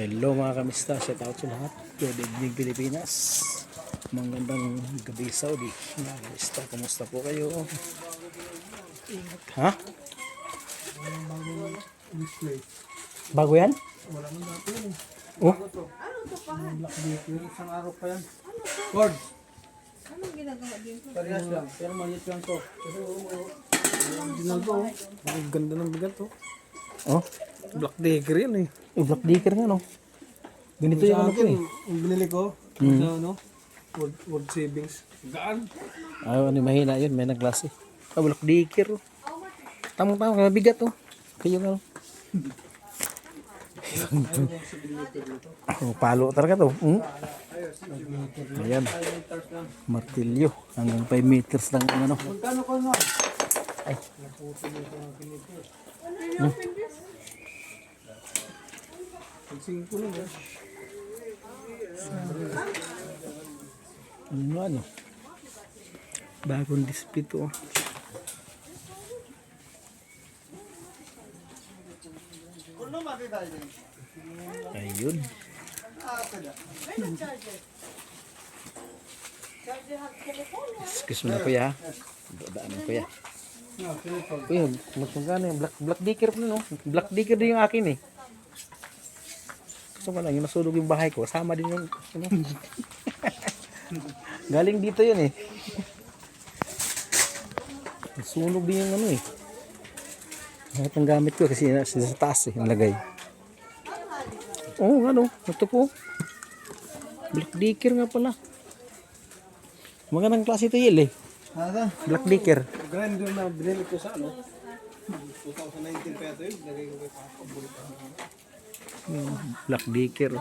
Hello mga kamista, shout out sa lahat. Good evening Pilipinas. Magandang gabi Saudi. Mga kamista, kumusta po kayo? Ingat. Ha? Bago yan? Wala man dati yun. Oh? Black Beaker, isang araw pa yan. Lord! Anong ginagawa dito? Parehas lang, pero maliit lang to. Kasi original to. Ang ganda ng bigat to. Oh? Black Beaker yan eh. Black Dicker nga no? Ganito yung ano ko eh. Ang binili ko, sa ano, World Savings. Gaan. Ano mahina yun, may naglasi. Black Dicker. Tamang-tamang, mabigat oh. Kayo nga. Oh, palo talaga to. Ayan. Martilyo. Hanggang 5 meters lang ang ano. Magkano ko na? Ay. Pag-5 lang eh. Ano? Bagong display to. Ayun. Excuse me na kuya. Daan mo kuya. Kuya, magkano yung black dicker po no? Black dicker din yung akin eh. Gusto ko lang, yung nasulog yung bahay ko. Sama din yung ano. Galing dito yun eh. Nasunog din yung ano eh. Lahat ng gamit ko kasi sa taas eh, nalagay. Oo, ano, ito po. Black Dicker nga pala. Magandang klase ito yun eh. Nada? Black Dicker. Grinder na binili ko sa ano. 2019 pa ito yun. Lagay ko kay Papa. Black Dicker.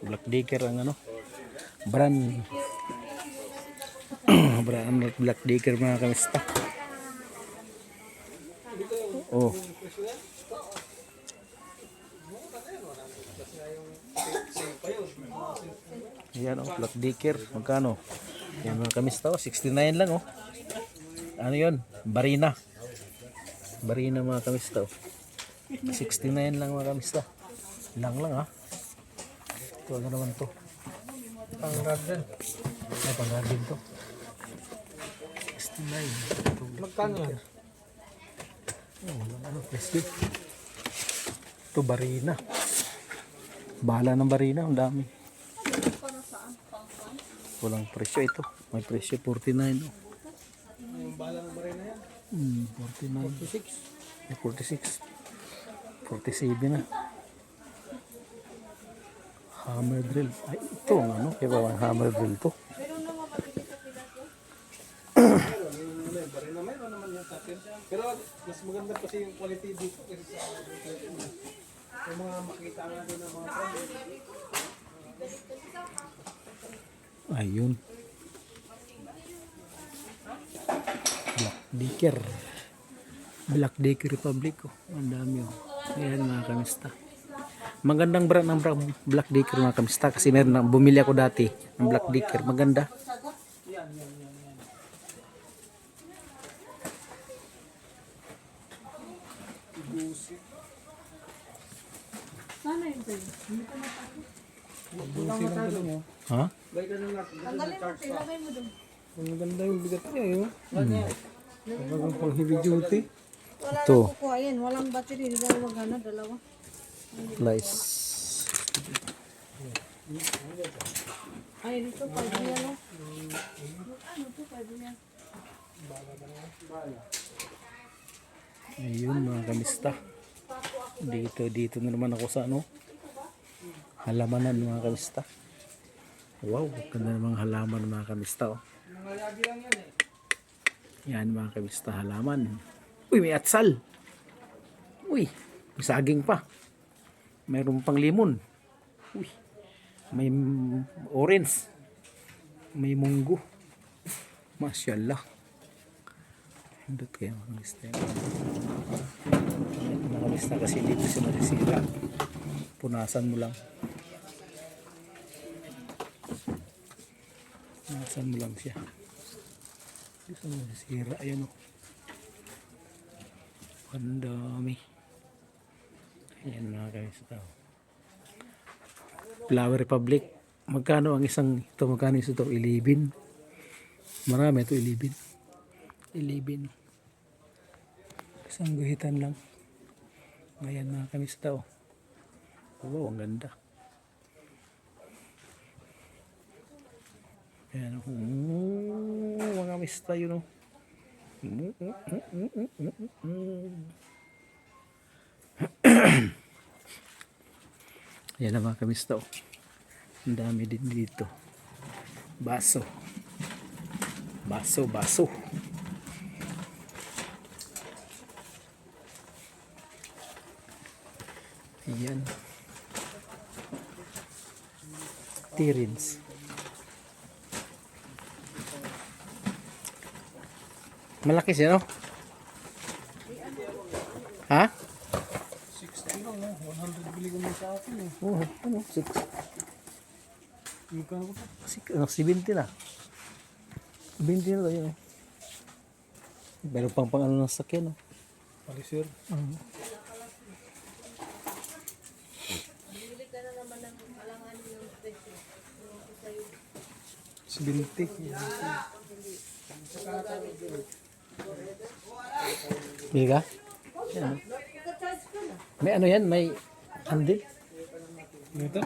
Black Dicker ang ano. Brand. Brand Black Dicker mga kamista. Oh. Ayan oh, Black Dicker. Magkano? Yan mga kamista oh, 69 lang oh. Ano yun? Barina. Barina mga kamista oh. 69 lang mga kamista. Lang ha. Ito ano naman to? Pang-garden. Ay, pang-garden to. 69. Magkano yan? Ano, presyo. Ito, barina. Bahala ng barina, ang dami. Walang presyo ito. May presyo 49. Oh. Yung bala ng barena yan? 49. 46. 47 na. Hammer drill. Ay, ito ang ano. Kaya ba ang hammer drill to? Barena meron naman yung tatin. Pero mas maganda kasi yung quality dito kasi sa yung mga makita nga doon ng mga friend. Ayun. Black Dicker. Black Dicker Republic. Oh. Ang dami. Oh. Ayan mga kamista. Magandang brand ng Black Dicker mga kamista. Kasi meron na, bumili ako dati ng Black Dicker. Maganda. Sana yun sa'yo? Bulang matalo mo. Ha? Balik ka na lang. Tanggalin mo, ilagay mo doon. Ang maganda yung bigat niya yun. Talagang pang heavy duty. Wala Ito. na kukuha yan. Walang battery. Hindi na magana. Dalawa. Lice. Ay, dito. 5 yan. Oh. Ano to? 5 yan. Ayun mga kamista. Dito na naman ako sa ano. Halamanan mga kamista. Wow, ganda namang halaman mga kamista. Oh. Yan mga kamista, halaman. Uy, may atsal. Uy, may saging pa. Mayroon pang limon. Uy, may orange. May munggo. Masyaallah. Hindot kayo mga kamista. Mga kamista kasi dito siya masisira. Punasan mo lang. Punasan mo lang siya. Dito masisira. Ayan o. Ang dami. Yan mga kamista. Flower Republic. Magkano ang isang ito? Magkano ito? 11. Marami ito 11. 11. Isang guhitan lang. Ayan mga kamista. Oh. Wow, ang ganda. Ayan. Mga kamista yun. Oh. Ayan na mga kamista. Oh. Ang dami din dito. Baso. Baso. Ayan. Tirins. Malaki siya, no? Ha? 60 lang, no? 100 bili ko mo sa akin, eh. Oh, ano? Magkano ko pa? 70 na. 20 na tayo. Meron pang ano ng sakyan. No? Palisir. Binti. Bili ka? Yan. May ano yan? May handle? Ito?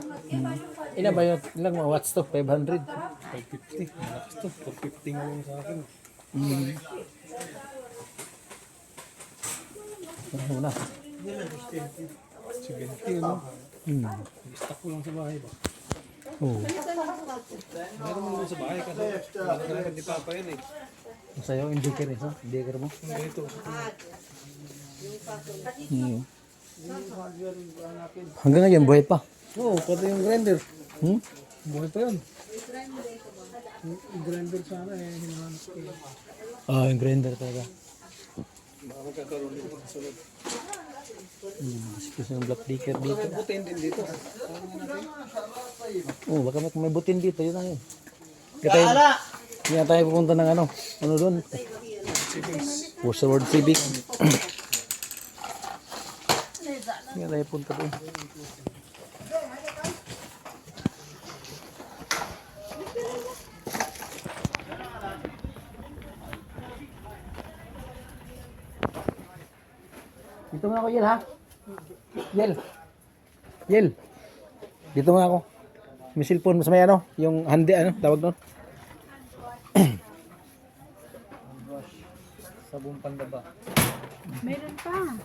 Ilan ba yun? Ilang mga watts to? 500? 550. Malakas to. 450 nga lang sa akin. Ano na? 70, ano? I-stock ko lang sa bahay ba? Oh. Meron mo lang sa bahay kasi nagkakaroon ni Papa yan, eh. Sa'yo, indicator eh. Ha? Indicator mo? Ganito. Hanggang ngayon, buhay pa. Oo, pati yung grinder. Buhay pa yun. Yung grinder sana eh, hinahanap ko eh. Ah, yung grinder talaga. Baka magkakaroon dito sa sunod. Kasi yung black decker dito. Butin din dito. Oh, baka may butin dito. Yun na yun. Kaya tayo pupunta ng ano. Ano doon? Sa World Civic. Kaya tayo punta doon. Dito muna ako, Yel, ha? Yel. Dito muna ako. May cellphone mo sa may ano? Yung handi, ano? Tawag doon? Sabong pandaba. Meron pa.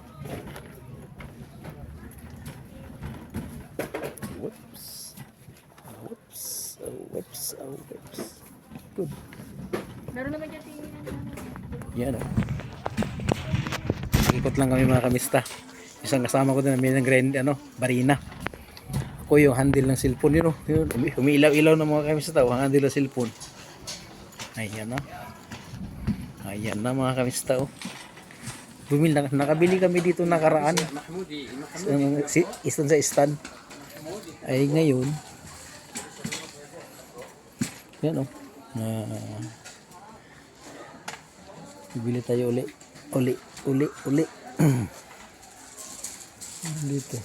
Whoops. Good. Meron naman dyan tingin. Yan, oh. Ikot lang kami mga kamista. Isang kasama ko din, may nag-grind, ano, barina. Ako yung handle ng cellphone yun, oh. Yun, umiilaw-ilaw ng mga kamista tao, ang handle ng cellphone. Ayan na. Ayan na mga kamista, oh. Nakabili kami dito nakaraan. Isang sa stand. Ay ngayon. Yan, oh. Bibili tayo uli. Dito.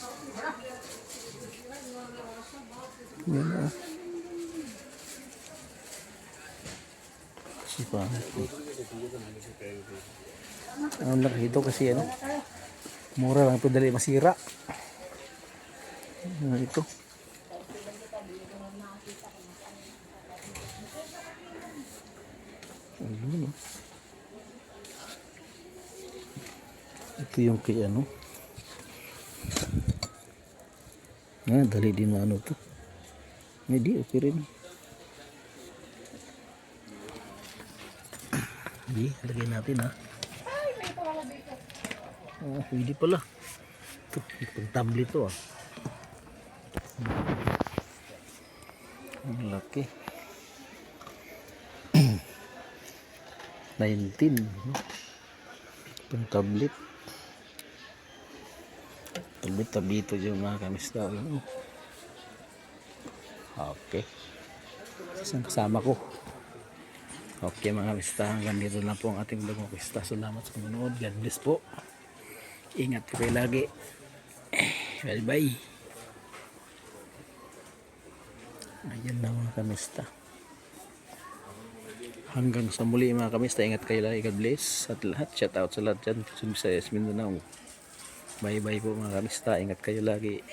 Yan, oh. Sipa. Ang laki ito kasi ano. Mura lang ito, dali masira. Ito. Ayun, oh. Ito yung kay ano. Dali din na ano to. Hindi, okay rin. Hindi, lagay natin ha. Oh, pwede pala. Ito, itong tablet to ah. Ang laki. 19. Itong tablet. Tablet ito yung mga kamista. Okay. Isang kasama ko. Okay mga kamista, hanggang dito na po ang ating vlog mga kamista. Salamat sa panonood. God bless po. Ingat po kayo lagi. Bye bye. Ayan na mga kamista. Hanggang sa muli mga kamista. Ingat kayo lagi. God bless at lahat. Shout out sa lahat dyan. Sa Mindanao. Bye bye po mga kamista. Ingat kayo lagi.